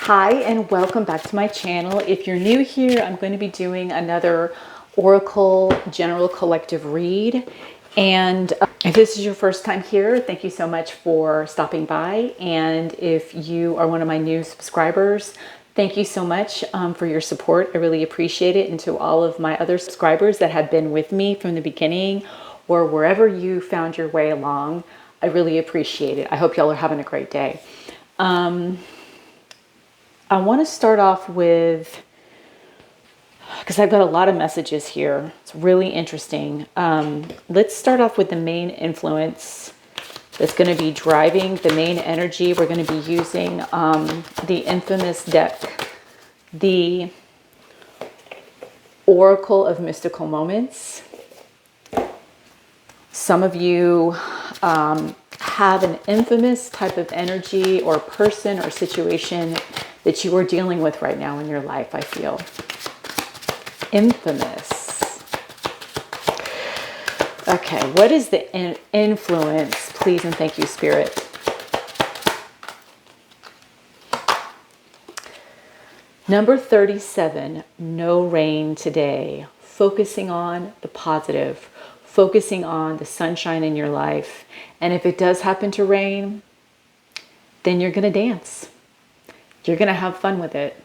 Hi and welcome back to my channel. If you're new here, I'm going to be doing another Oracle General Collective read. And if this is your first time here, thank you so much for stopping by. And if you are one of my new subscribers, thank you so much for your support. I really appreciate it. And to all of my other subscribers that have been with me from the beginning or wherever you found your way along, I really appreciate it. I hope y'all are having a great day. I want to start off with, because I've got a lot of messages here. It's really interesting. Let's start off with the main influence that's going to be driving the main energy. We're going to be using the infamous deck, the Oracle of Mystical Moments. Some of you have an infamous type of energy or person or situation that you are dealing with right now in your life, I feel. Infamous. Okay, what is the influence? Please and thank you, Spirit. Number 37, no rain today. Focusing on the positive, focusing on the sunshine in your life. And if it does happen to rain, then you're going to dance. You're going to have fun with it.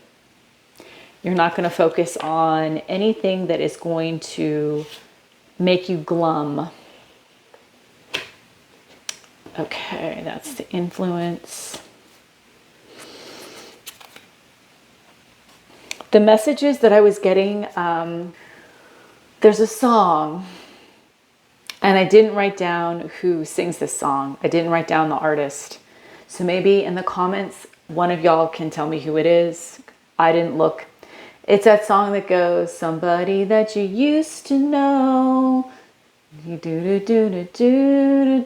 You're not going to focus on anything that is going to make you glum. Okay, that's the influence. The messages that I was getting, there's a song, and I didn't write down who sings this song. I didn't write down the artist. So maybe in the comments, one of y'all can tell me who it is. I didn't look. It's that song that goes, somebody that you used to know. You do do do do do do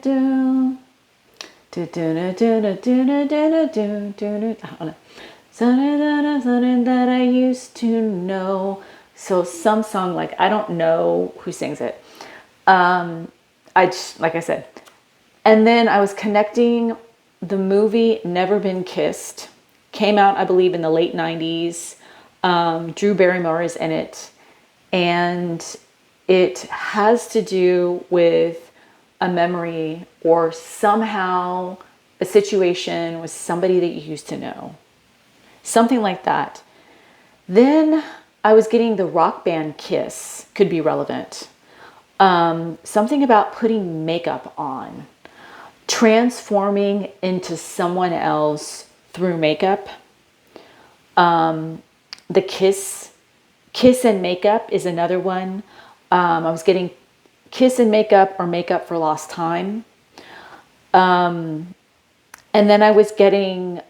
do do do do do do do do. I don't know. Something that I used to know. So some song, like, I don't know who sings it. I just, like I said. And then I was connecting the movie Never Been Kissed. Came out, I believe, in the late 90s. Drew Barrymore is in it. And it has to do with a memory or somehow a situation with somebody that you used to know. Something like that. Then I was getting the rock band Kiss could be relevant. Something about putting makeup on. Transforming into someone else through makeup. The kiss and makeup is another one. I was getting kiss and makeup or makeup for lost time. And then I was getting,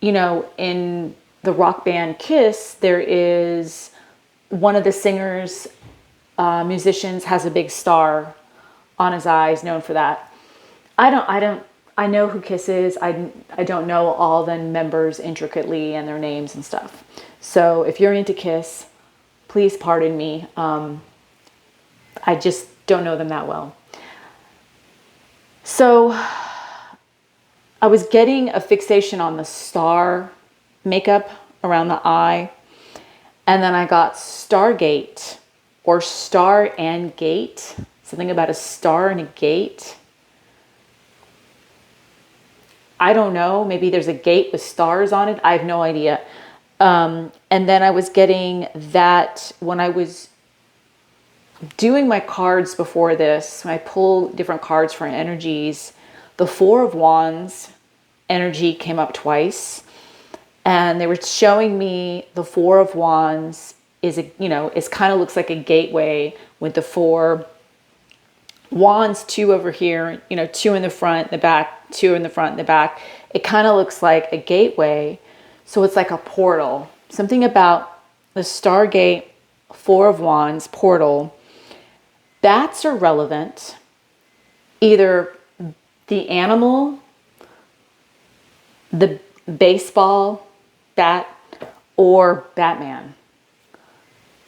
you know, in the rock band Kiss, there is one of the singers, musicians has a big star on his eyes, known for that. I know who Kiss is. I don't know all the members intricately and their names and stuff. So if you're into Kiss, please pardon me. I just don't know them that well. So I was getting a fixation on the star makeup around the eye. And then I got Stargate or Star and Gate. Something about a star and a gate. I don't know. Maybe there's a gate with stars on it. I have no idea. And then I was getting that when I was doing my cards before this, when I pull different cards for energies, the Four of Wands energy came up twice. And they were showing me the Four of Wands is a, you know, it kind of looks like a gateway with the four wands, two over here, you know, two in the front, the back, two in the front, and the back. It kind of looks like a gateway. So it's like a portal. Something about the Stargate, Four of Wands, portal. Bats are relevant. Either the animal, the baseball bat, or Batman.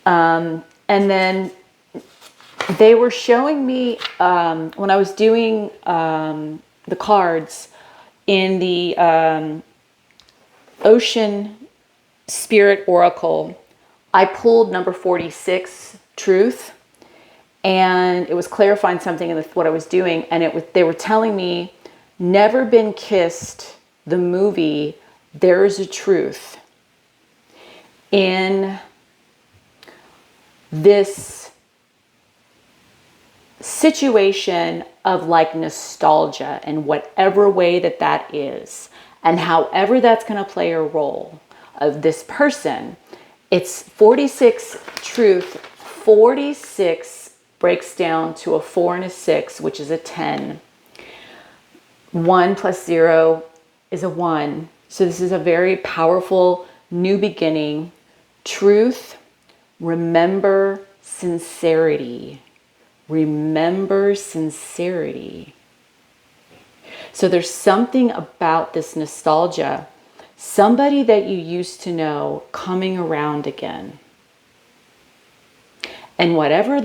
And then they were showing me, when I was doing the cards in the Ocean Spirit Oracle, I pulled number 46, truth, and it was clarifying something in what I was doing, and they were telling me, Never Been Kissed, the movie, there is a truth in this situation of like nostalgia and whatever way that is, and however that's going to play a role of this person. It's 46 truth. 46 breaks down to a 4 and a 6, which is a 10. 1 plus 0 is a 1. So this is a very powerful new beginning. Truth, remember sincerity. Remember sincerity. So there's something about this nostalgia, somebody that you used to know coming around again. And whatever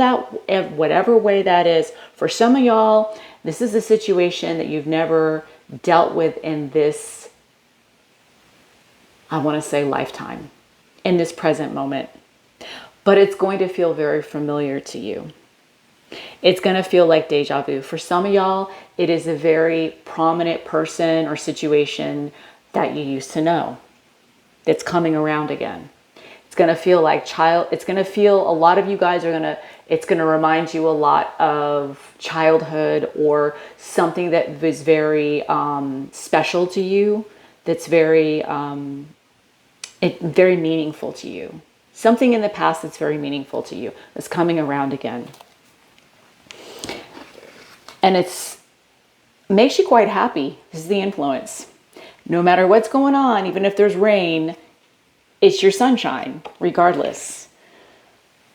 way that is, for some of y'all, this is a situation that you've never dealt with in this, I want to say, lifetime, in this present moment. But it's going to feel very familiar to you. It's going to feel like deja vu. For some of y'all, it is a very prominent person or situation that you used to know that's coming around again. It's going to feel like it's going to feel, a lot of you guys it's going to remind you a lot of childhood or something that was very special to you, that's very meaningful to you. Something in the past that's very meaningful to you that's coming around again. And makes you quite happy. This is the influence. No matter what's going on, even if there's rain, it's your sunshine, regardless.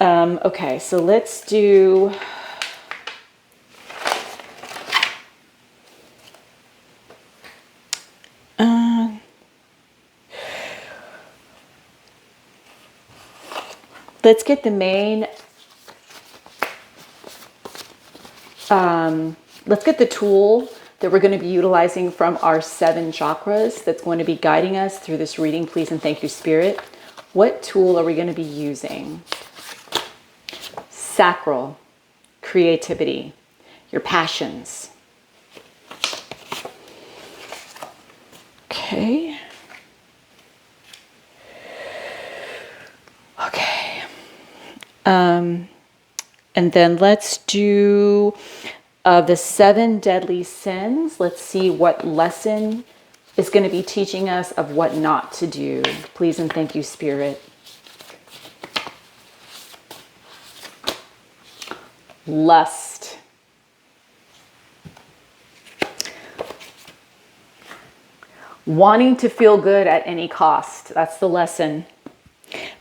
Okay, so let's do... let's get the main... let's get the tool that we're going to be utilizing from our 7 chakras that's going to be guiding us through this reading, please and thank you, Spirit. What tool are we going to be using? Sacral, creativity, your passions. Okay. Okay. And then let's do the 7 deadly sins. Let's see what lesson is going to be teaching us of what not to do. Please and thank you, Spirit. Lust. Wanting to feel good at any cost. That's the lesson.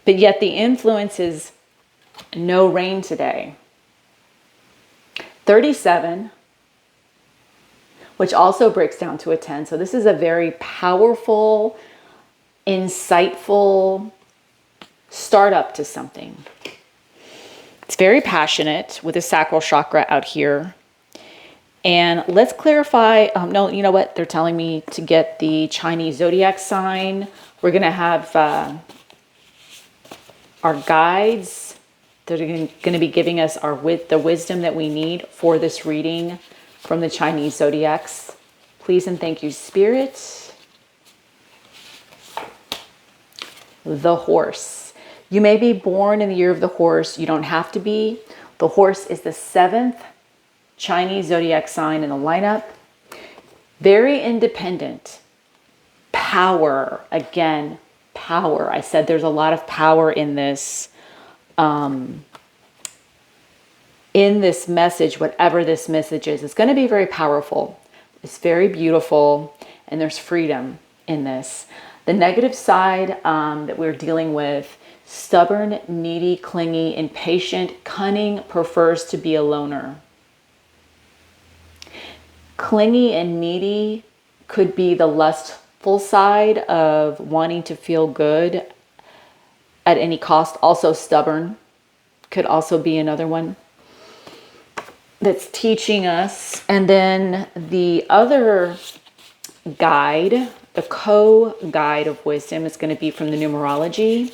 But yet the influence is no rain today. 37, which also breaks down to a 10. So this is a very powerful, insightful startup to something. It's very passionate with the sacral chakra out here. And let's clarify. No, you know what? They're telling me to get the Chinese zodiac sign. We're going to have our guides. They're going to be giving us the wisdom that we need for this reading from the Chinese zodiacs. Please and thank you, Spirit. The horse. You may be born in the year of the horse. You don't have to be. The horse is the 7th Chinese zodiac sign in the lineup. Very independent. Power. Again, power. I said there's a lot of power in this. In this message, whatever this message is, it's going to be very powerful. It's very beautiful, and there's freedom in this. The negative side that we're dealing with, stubborn, needy, clingy, impatient, cunning, prefers to be a loner. Clingy and needy could be the lustful side of wanting to feel good at any cost. Also stubborn could also be another one that's teaching us. And then the other guide the co-guide of wisdom is going to be from the numerology.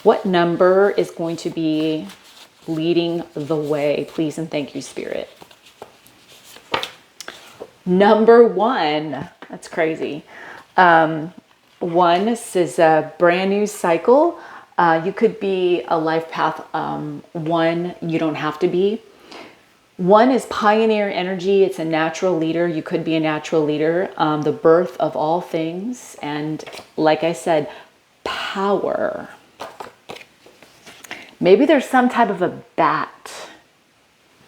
What number is going to be leading the way? Please and thank you, Spirit. Number 1. That's crazy. 1, this is a brand new cycle. You could be a life path 1. You don't have to be. 1 is pioneer energy. It's a natural leader. You could be a natural leader. The birth of all things. And like I said, power. Maybe there's some type of a bat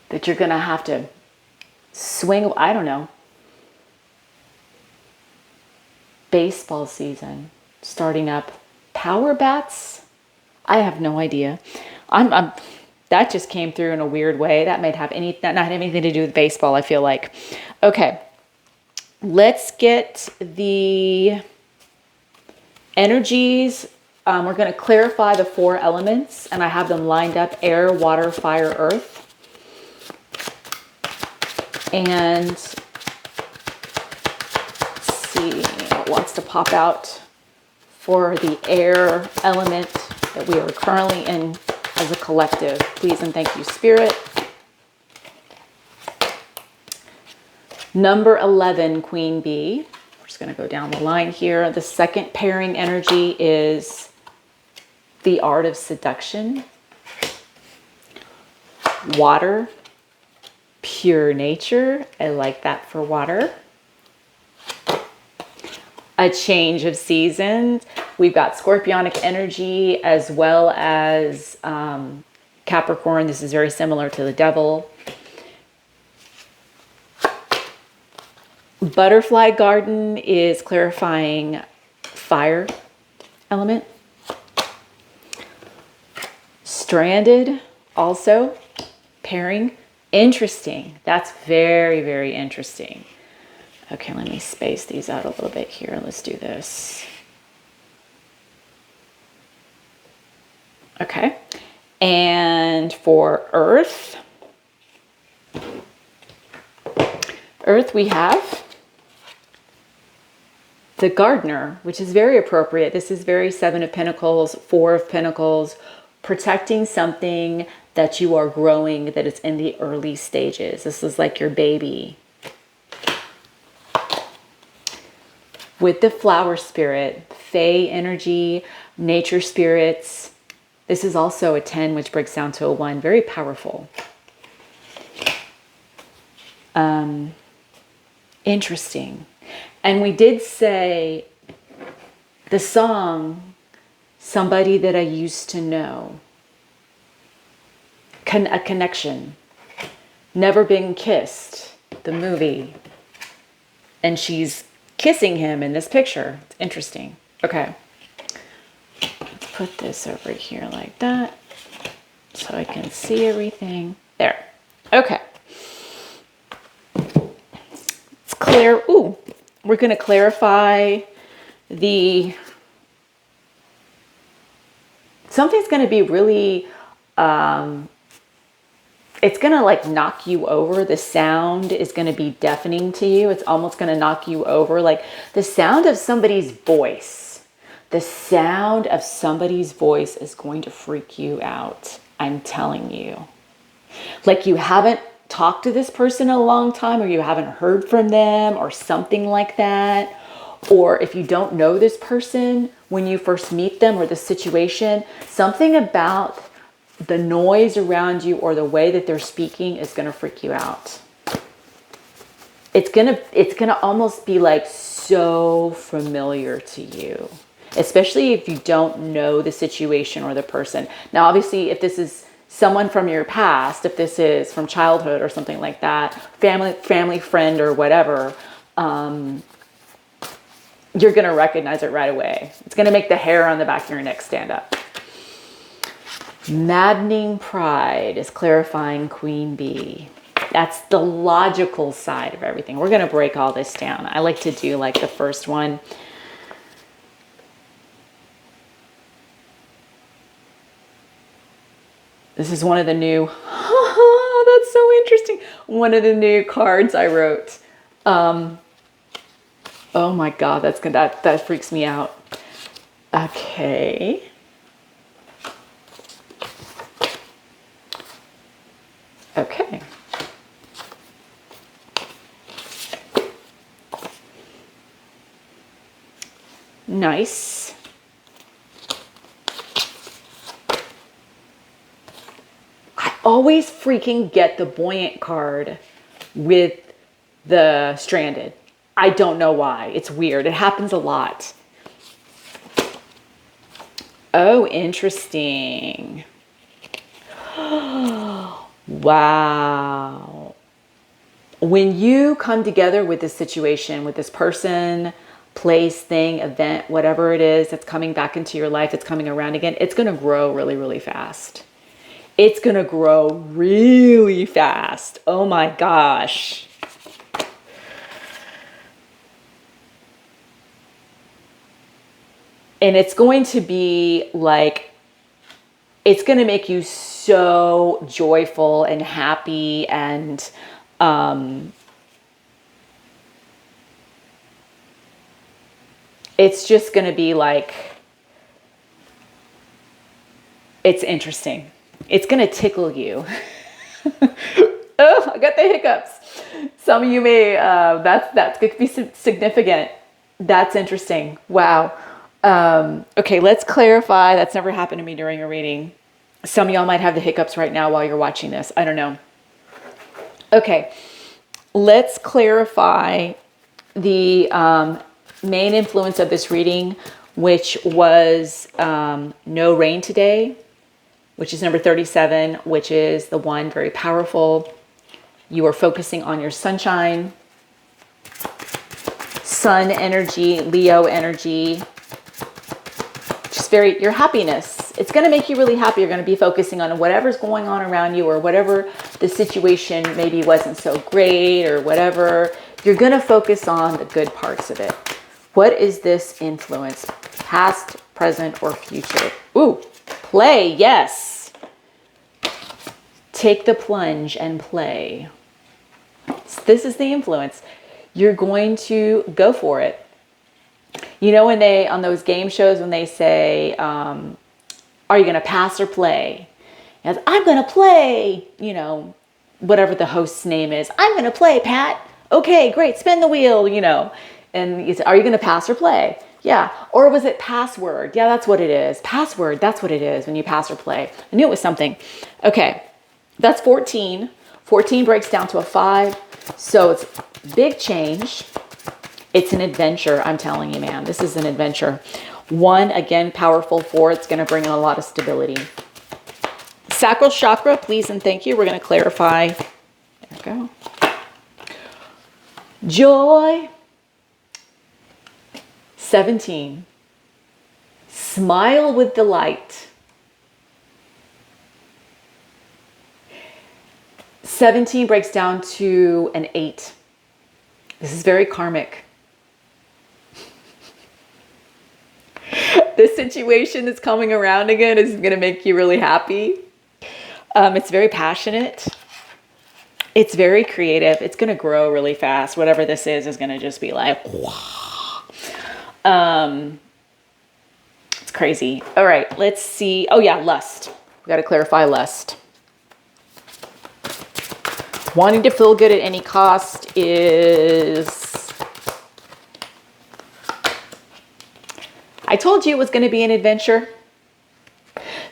that you're going to have to swing. I don't know. Baseball season starting up. Power bats? I have no idea. That just came through in a weird way. That might have not have anything to do with baseball, I feel like. Okay. Let's get the energies. We're going to clarify the 4 elements, and I have them lined up: air, water, fire, earth. And let's see what wants to pop out for the air element that we are currently in as a collective. Please and thank you, Spirit. Number 11, Queen Bee. We're just going to go down the line here. The second pairing energy is the art of seduction. Water. Pure nature. I like that for water. A change of seasons. We've got Scorpionic energy as well as Capricorn. This is very similar to the devil. Butterfly garden is clarifying fire element. Stranded also pairing. Interesting. That's very, very interesting. Okay, let me space these out a little bit here. Let's do this. Okay. And for Earth, we have the Gardener, which is very appropriate. This is very 7 of Pentacles, 4 of Pentacles, protecting something that you are growing, that it's in the early stages. This is like your baby. With the flower spirit, Fae energy, nature spirits. This is also a 10, which breaks down to a 1. Very powerful. Interesting. And we did say the song, Somebody That I Used to Know. A connection. Never Been Kissed, the movie. And she's kissing him in this picture. It's interesting. Okay. Let's put this over here like that so I can see everything. There. Okay. It's clear. Ooh, we're going to clarify the... Something's going to be really... it's going to like knock you over. The sound is going to be deafening to you. It's almost going to knock you over. Like the sound of somebody's voice. The sound of somebody's voice is going to freak you out. I'm telling you. Like you haven't talked to this person in a long time, or you haven't heard from them or something like that. Or if you don't know this person when you first meet them or the situation, something about the noise around you or the way that they're speaking is going to freak you out. It's going to almost be like so familiar to you, especially if you don't know the situation or the person. Now, obviously, if this is someone from your past, if this is from childhood or something like that, family friend or whatever, you're going to recognize it right away. It's going to make the hair on the back of your neck stand up. Maddening pride is clarifying Queen Bee. That's the logical side of everything. We're going to break all this down. I like to do like the first one. This is one of the new, that's so interesting. One of the new cards I wrote. Oh my God, that's good. That freaks me out. Okay. Okay. Nice. I always freaking get the buoyant card with the stranded. I don't know why. It's weird. It happens a lot. Oh, interesting. Wow. When you come together with this situation, with this person, place, thing, event, whatever it is that's coming back into your life, that's coming around again, it's going to grow really, really fast. It's going to grow really fast. Oh my gosh. And it's going to be like, it's going to make you so joyful and happy, and it's just going to be like, it's interesting. It's going to tickle you. Oh, I got the hiccups. Some of you may, that's going to be significant. That's interesting. Wow. Okay, let's clarify. That's never happened to me during a reading. Some of y'all might have the hiccups right now while you're watching this. I don't know. Okay, let's clarify the main influence of this reading, which was no rain today, which is number 37, which is the one very powerful. You are focusing on your sunshine, sun energy, Leo energy. Just your happiness. It's going to make you really happy. You're going to be focusing on whatever's going on around you, or whatever the situation maybe wasn't so great or whatever. You're going to focus on the good parts of it. What is this influence? Past, present, or future? Ooh, play. Yes. Take the plunge and play. So this is the influence. You're going to go for it. You know, when they, on those game shows, when they say, are you going to pass or play? And I'm going to play, you know, whatever the host's name is. I'm going to play, Pat. Okay, great. Spin the wheel, you know. And you say, are you going to pass or play? Yeah. Or was it password? Yeah, that's what it is. Password. That's what it is when you pass or play. I knew it was something. Okay. That's 14. 14 breaks down to a 5. So it's big change. It's an adventure, I'm telling you, man. This is an adventure. 1, again, powerful. 4, it's going to bring in a lot of stability. Sacral chakra, please and thank you. We're going to clarify. There we go. Joy. 17. Smile with delight. 17 breaks down to an 8. This is very karmic. This situation that's coming around again is going to make you really happy. It's very passionate. It's very creative. It's going to grow really fast. Whatever this is going to just be like, it's crazy. All right, let's see. Oh yeah, lust. We got to clarify lust. Wanting to feel good at any cost is... I told you it was going to be an adventure.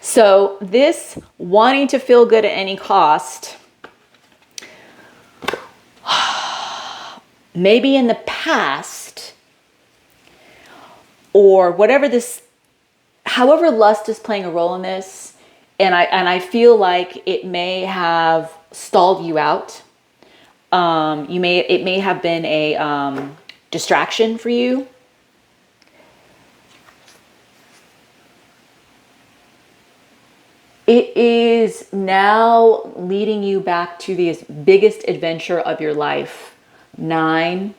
So this wanting to feel good at any cost, maybe in the past, or whatever this, however lust is playing a role in this, and I feel like it may have stalled you out. It may have been a distraction for you. It is now leading you back to the biggest adventure of your life. 9.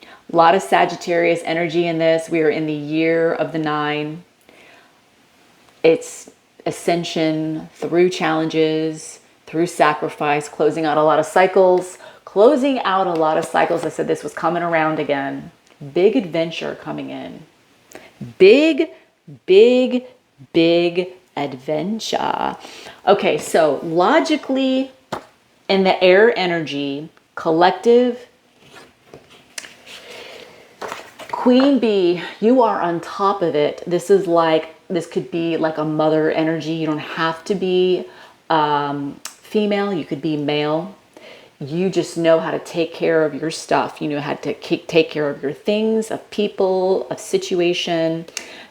A lot of Sagittarius energy in this. We are in the year of the 9. It's ascension through challenges, through sacrifice, closing out a lot of cycles. I said this was coming around again. Big adventure coming in. Big, big, big adventure. Okay, so logically, in the air energy, collective, Queen Bee, you are on top of it. This could be like a mother energy. You don't have to be female. You could be male. You just know how to take care of your stuff. You know how to take care of your things, of people, of situation.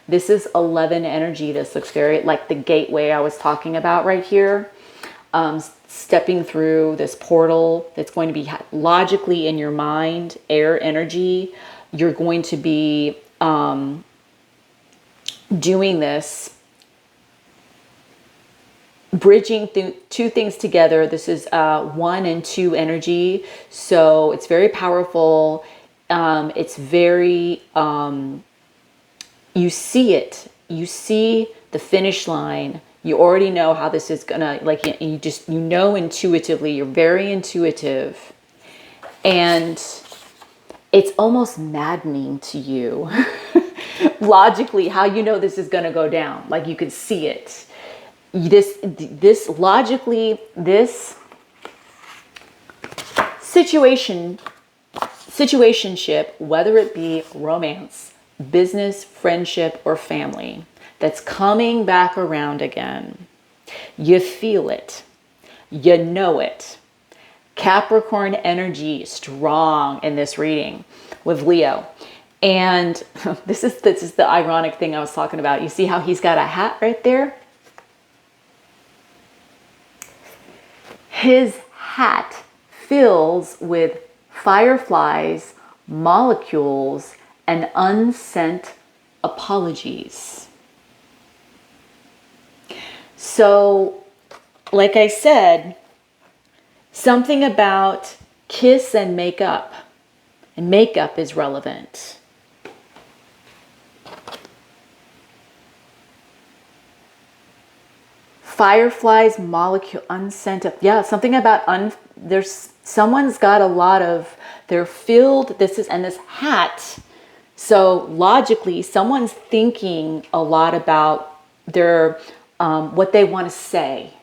This is 11 energy. This looks very like the gateway I was talking about right here. Stepping through this portal that's going to be logically in your mind, air energy. You're going to be doing this, bridging two things together. This is 1 and 2 energy. So it's very powerful. It's very, you see it. You see the finish line. You already know how this is gonna, like, you know intuitively. You're very intuitive. And it's almost maddening to you. Logically, how you know this is gonna go down. Like, you could see it. This logically, this situationship, whether it be romance, business, friendship, or family, that's coming back around again. You feel it. You know it. Capricorn energy strong in this reading with Leo. And this is the ironic thing I was talking about. You see how he's got a hat right there? His hat fills with fireflies, molecules, and unsent apologies. So, like I said, something about kiss and makeup is relevant. Fireflies, molecule, unsent. Yeah, something about there's someone's got a lot of, they're filled. This hat. So logically, someone's thinking a lot about their what they want to say,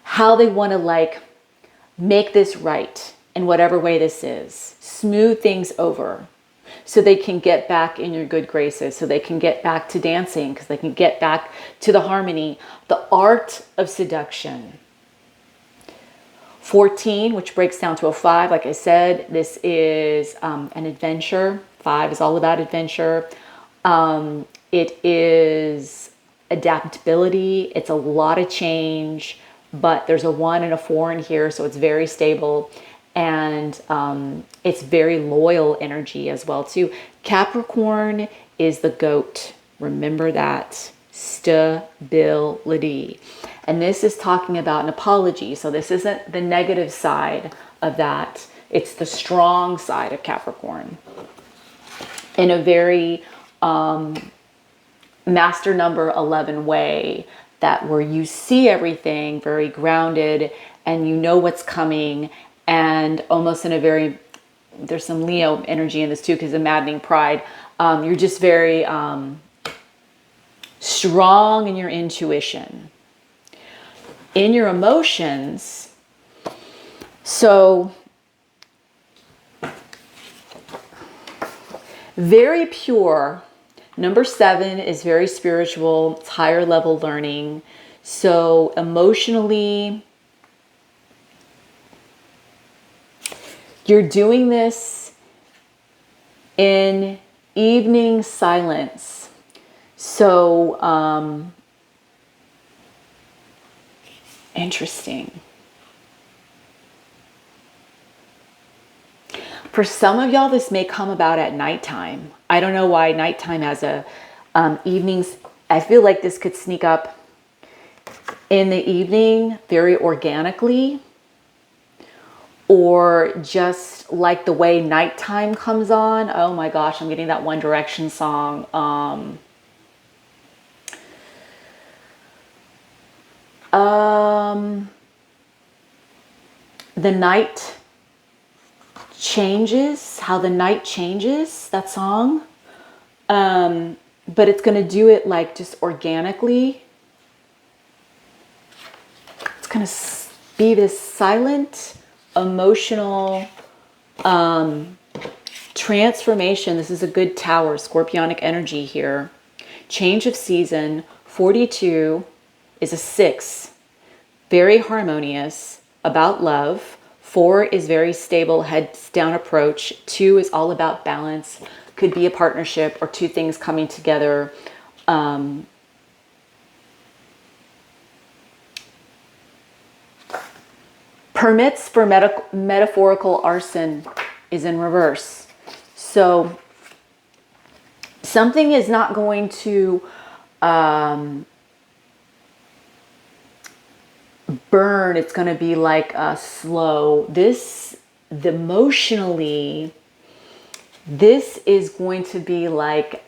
how they want to like make this right in whatever way this is, smooth things over, so they can get back in your good graces, so they can get back to dancing, because they can get back to the harmony, the art of seduction. 14, which breaks down to a 5, like I said, this is an adventure. 5 is all about adventure. It is adaptability. It's a lot of change, but there's a 1 and a 4 in here, so it's very stable. And it's very loyal energy as well too. Capricorn is the goat. Remember that. Stability. And this is talking about an apology. So this isn't the negative side of that. It's the strong side of Capricorn. In a very master number 11 way, that where you see everything very grounded and you know what's coming. And almost in a very, there's some Leo energy in this too, because of maddening pride. You're just very strong in your intuition, in your emotions. So very pure. Number 7 is very spiritual. It's higher level learning. So emotionally, you're doing this in evening silence. So, interesting. For some of y'all, this may come about at nighttime. I don't know why nighttime has a evenings. I feel like this could sneak up in the evening very organically. Or just like the way nighttime comes on. Oh my gosh, I'm getting that One Direction song. The night changes, how the night changes, that song. But it's going to do it like just organically. It's going to be this silent, emotional transformation. This is a good tower, scorpionic energy here. Change of season. 42 is a 6. Very harmonious, about love. 4 is very stable, heads down approach. 2 is all about balance. Could be a partnership or two things coming together. Permits for metaphorical arson is in reverse. So something is not going to burn. It's going to be like slow. Emotionally, this is going to be like,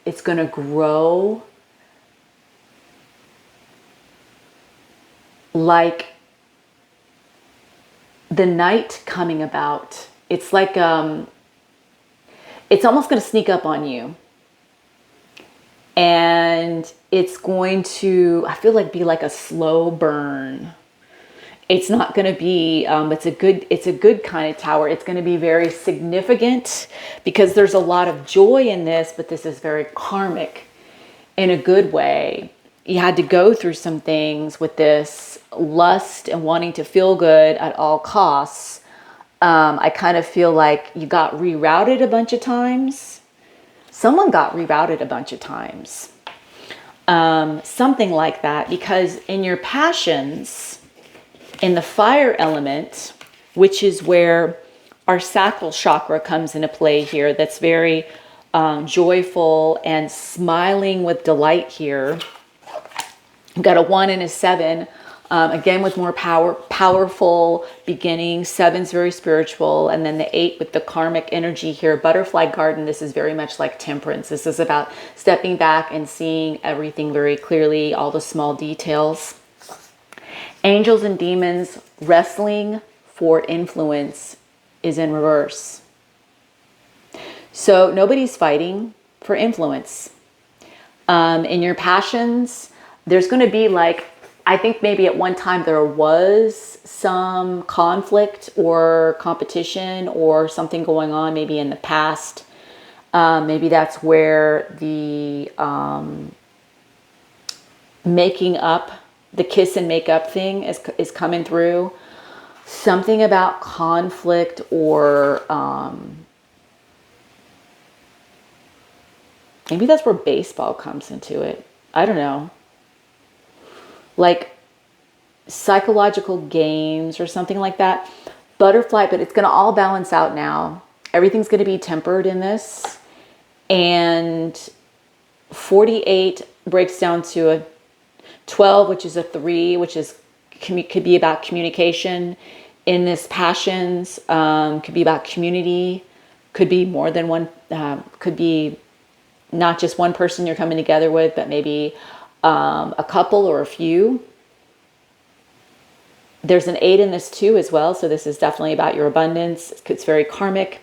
it's going to grow like the night coming about. It's like, it's almost going to sneak up on you. And it's going to, I feel like, be like a slow burn. It's not going to be, it's a good kind of tower. It's going to be very significant because there's a lot of joy in this, but this is very karmic in a good way. You had to go through some things with this lust and wanting to feel good at all costs. I kind of feel like you got rerouted a bunch of times. Someone got rerouted a bunch of times. Something like that, because in your passions, in the fire element, which is where our sacral chakra comes into play here, that's very joyful and smiling with delight here. We've got a 1 and a 7. Again, with more powerful beginning. 7's very spiritual. And then the 8 with the karmic energy here. Butterfly garden, this is very much like temperance. This is about stepping back and seeing everything very clearly, all the small details. Angels and demons, wrestling for influence is in reverse. So nobody's fighting for influence. In your passions, there's going to be like, I think maybe at one time there was some conflict or competition or something going on maybe in the past. Maybe that's where the making up, the kiss and make up thing is coming through. Something about conflict or maybe that's where baseball comes into it. I don't know. Like psychological games or something like that. Butterfly, but it's going to all balance out now. Everything's going to be tempered in this. And 48 breaks down to a 12, which is a 3, which is could be about communication. In this passions, could be about community. Could be more than one. Could be not just one person you're coming together with, but maybe a couple or a few. There's an 8 in this too as well. So this is definitely about your abundance. It's very karmic.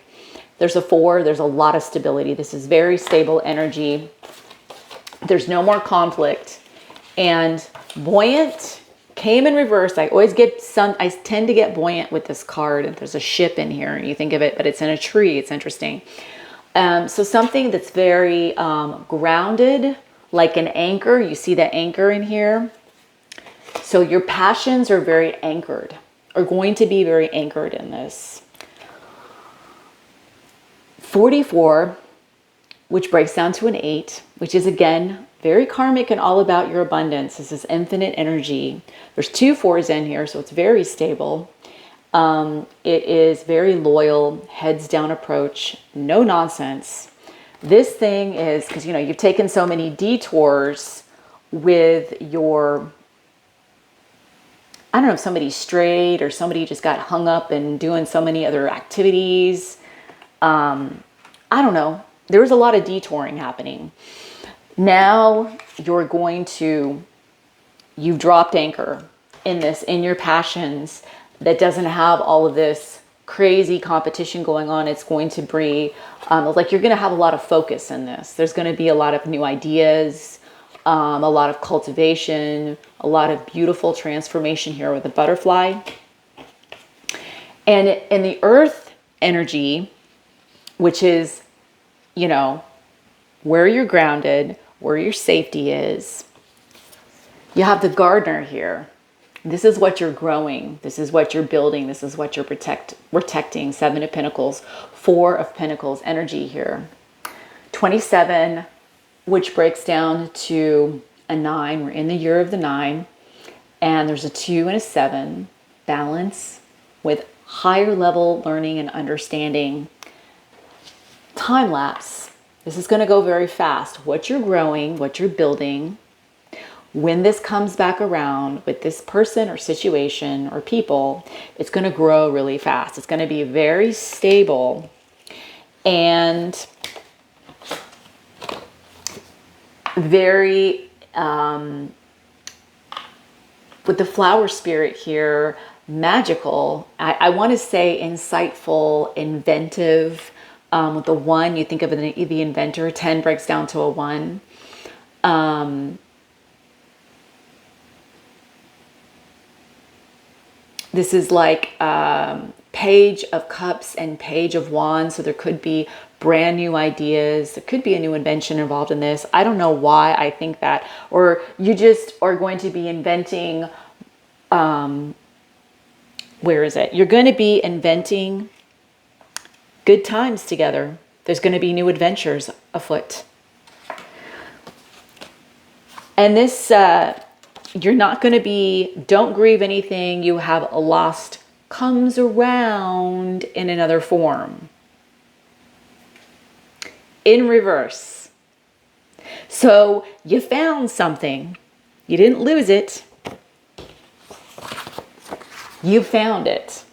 There's a 4. There's a lot of stability. This is very stable energy. There's no more conflict. And buoyant came in reverse. I always get I tend to get buoyant with this card. And there's a ship in here and you think of it, but it's in a tree. It's interesting. So something that's very grounded, like an anchor. You see the anchor in here. So your passions are very anchored, are going to be very anchored in this. 44, which breaks down to an 8, which is again, very karmic and all about your abundance. This is infinite energy. There's 2 4s in here, so it's very stable. It is very loyal, heads down approach, no nonsense. This thing is, because you've taken so many detours with your, I don't know if somebody strayed or somebody just got hung up in doing so many other activities. I don't know. There was a lot of detouring happening. Now you've dropped anchor in your passions that doesn't have all of this crazy competition going on. It's going to be like you're going to have a lot of focus in this. There's going to be a lot of new ideas, a lot of cultivation, a lot of beautiful transformation here with the butterfly. And in the earth energy, which is, you know, where you're grounded, where your safety is, you have the gardener here. This is what you're growing. This is what you're building. This is what you're protecting. 7 of Pentacles, 4 of Pentacles energy here. 27, which breaks down to a 9. We're in the year of the 9. And there's a 2 and a 7. Balance with higher level learning and understanding. Time lapse. This is going to go very fast. What you're growing, what you're building. When this comes back around with this person or situation or people, it's going to grow really fast. It's going to be very stable. And very, with the flower spirit here, magical. I want to say insightful, inventive. With the 1, you think of the inventor. 10 breaks down to a 1. This is like Page of Cups and Page of Wands. So there could be brand new ideas. There could be a new invention involved in this. I don't know why I think that. Or you just are going to be inventing, where is it? You're going to be inventing good times together. There's going to be new adventures afoot. And this, you're not going to be, don't grieve anything you have lost comes around in another form. In reverse. So you found something. You didn't lose it. You found it.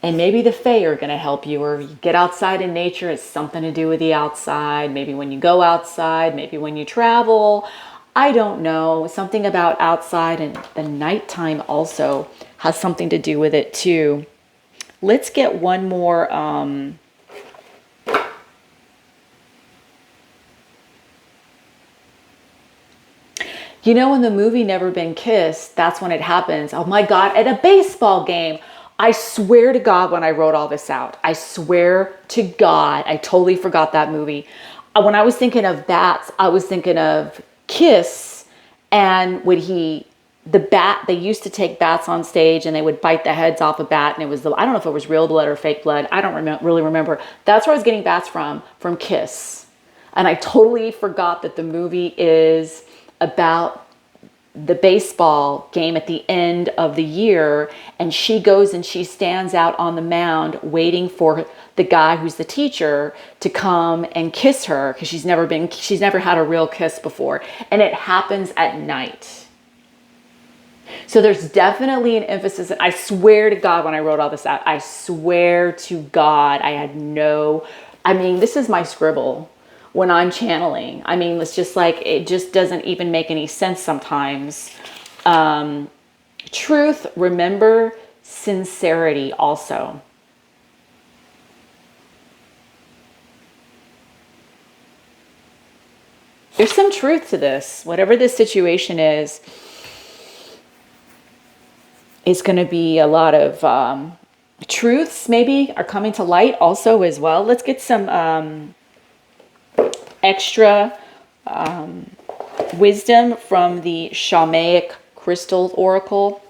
And maybe the Fae are going to help you, or you get outside in nature. It's something to do with the outside. Maybe when you go outside, maybe when you travel. I don't know. Something about outside, and the nighttime also has something to do with it too. Let's get one more. You know, in the movie Never Been Kissed, that's when it happens. Oh my God, at a baseball game. I swear to God when I wrote all this out, I swear to God, I totally forgot that movie. When I was thinking of bats, I was thinking of Kiss, and the bat, they used to take bats on stage and they would bite the heads off a bat, and it was I don't know if it was real blood or fake blood. I don't really remember. That's where I was getting bats from Kiss. And I totally forgot that the movie is about the baseball game at the end of the year, and she goes and she stands out on the mound waiting for the guy who's the teacher to come and kiss her, because she's never had a real kiss before, and it happens at night. So there's definitely an emphasis, and I swear to God when I wrote all this out, I swear to God this is my scribble when I'm channeling. I mean, it's just like, it just doesn't even make any sense sometimes. Truth, remember, sincerity also. There's some truth to this. Whatever this situation is, it's going to be a lot of truths maybe are coming to light also as well. Let's get some extra wisdom from the Shamanic Crystal Oracle.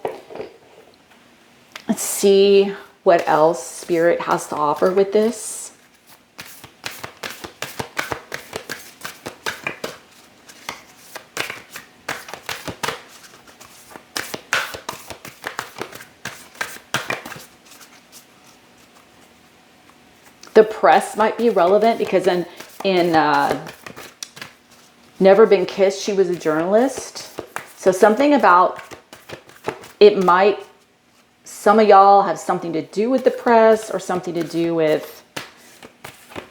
Let's see what else Spirit has to offer with this. The press might be relevant because in Never Been Kissed, she was a journalist. So something about it might, some of y'all have something to do with the press or something to do with,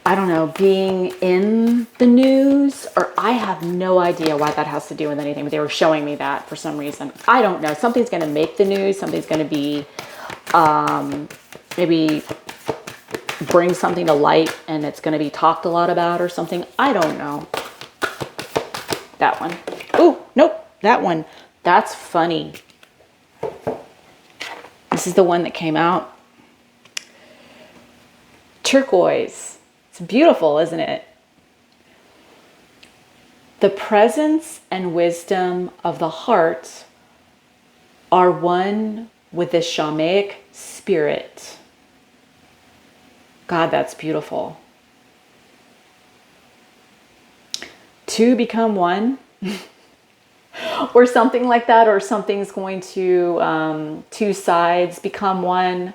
I don't know, being in the news, or I have no idea why that has to do with anything, but they were showing me that for some reason. I don't know. Something's going to make the news. Something's going to be maybe bring something to light and it's going to be talked a lot about or something. I don't know. That one. Oh, nope. That one. That's funny. This is the one that came out. Turquoise. It's beautiful, isn't it? The presence and wisdom of the heart are one with the shamanic spirit. God, that's beautiful. Two become one, or something like that, or something's going to, two sides become one.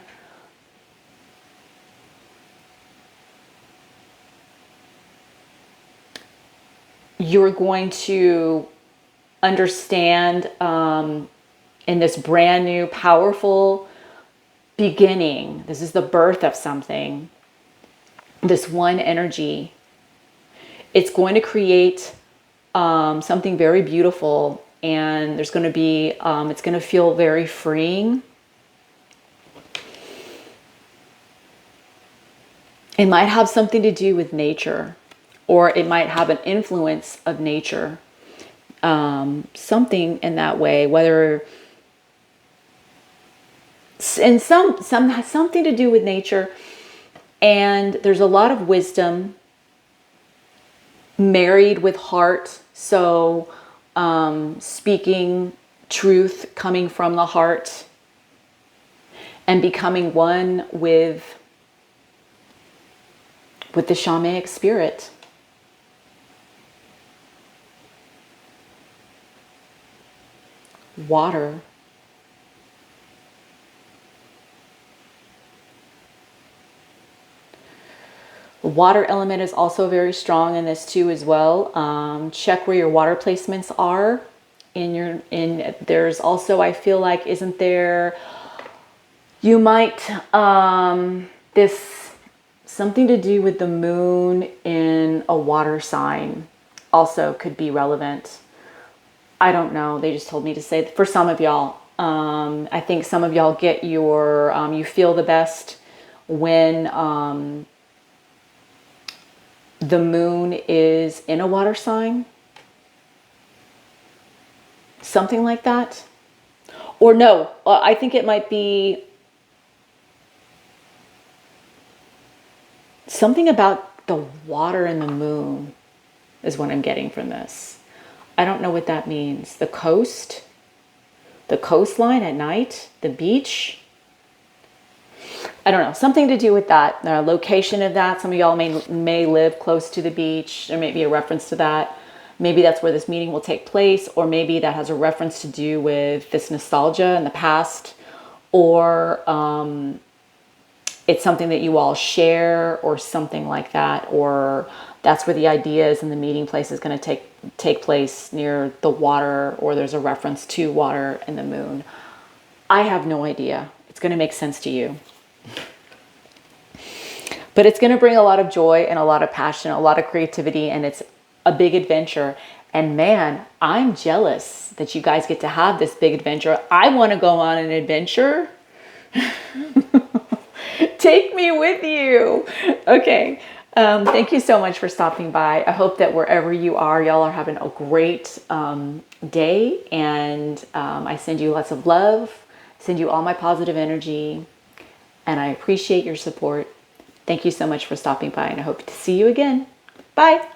You're going to understand in this brand new, powerful beginning. This is the birth of something. This one energy. It's going to create something very beautiful, and there's going to be, it's going to feel very freeing. It might have something to do with nature, or it might have an influence of nature. Something in that way, whether in something to do with nature. And there's a lot of wisdom married with heart. So speaking truth coming from the heart and becoming one with the shamanic spirit. Water. The water element is also very strong in this too as well. Check where your water placements are there's also, I feel like, isn't there, you might, this, something to do with the moon in a water sign also could be relevant. I don't know. They just told me to say for some of y'all. I think some of y'all get your, you feel the best when the moon is in a water sign. Something like that. Or no, I think it might be something about the water and the moon is what I'm getting from this. I don't know what that means. The coast, the coastline at night, the beach. I don't know, something to do with that, the location of that. Some of y'all may live close to the beach. There may be a reference to that. Maybe that's where this meeting will take place, or maybe that has a reference to do with this nostalgia in the past, or it's something that you all share or something like that, or that's where the ideas and the meeting place is going to take place near the water, or there's a reference to water and the moon. I have no idea. It's going to make sense to you. But it's going to bring a lot of joy and a lot of passion, a lot of creativity, and it's a big adventure. And man, I'm jealous that you guys get to have this big adventure. I want to go on an adventure. Take me with you. Okay. Thank you so much for stopping by. I hope that wherever you are, y'all are having a great day. And I send you lots of love. Send you all my positive energy. And I appreciate your support. Thank you so much for stopping by, and I hope to see you again. Bye.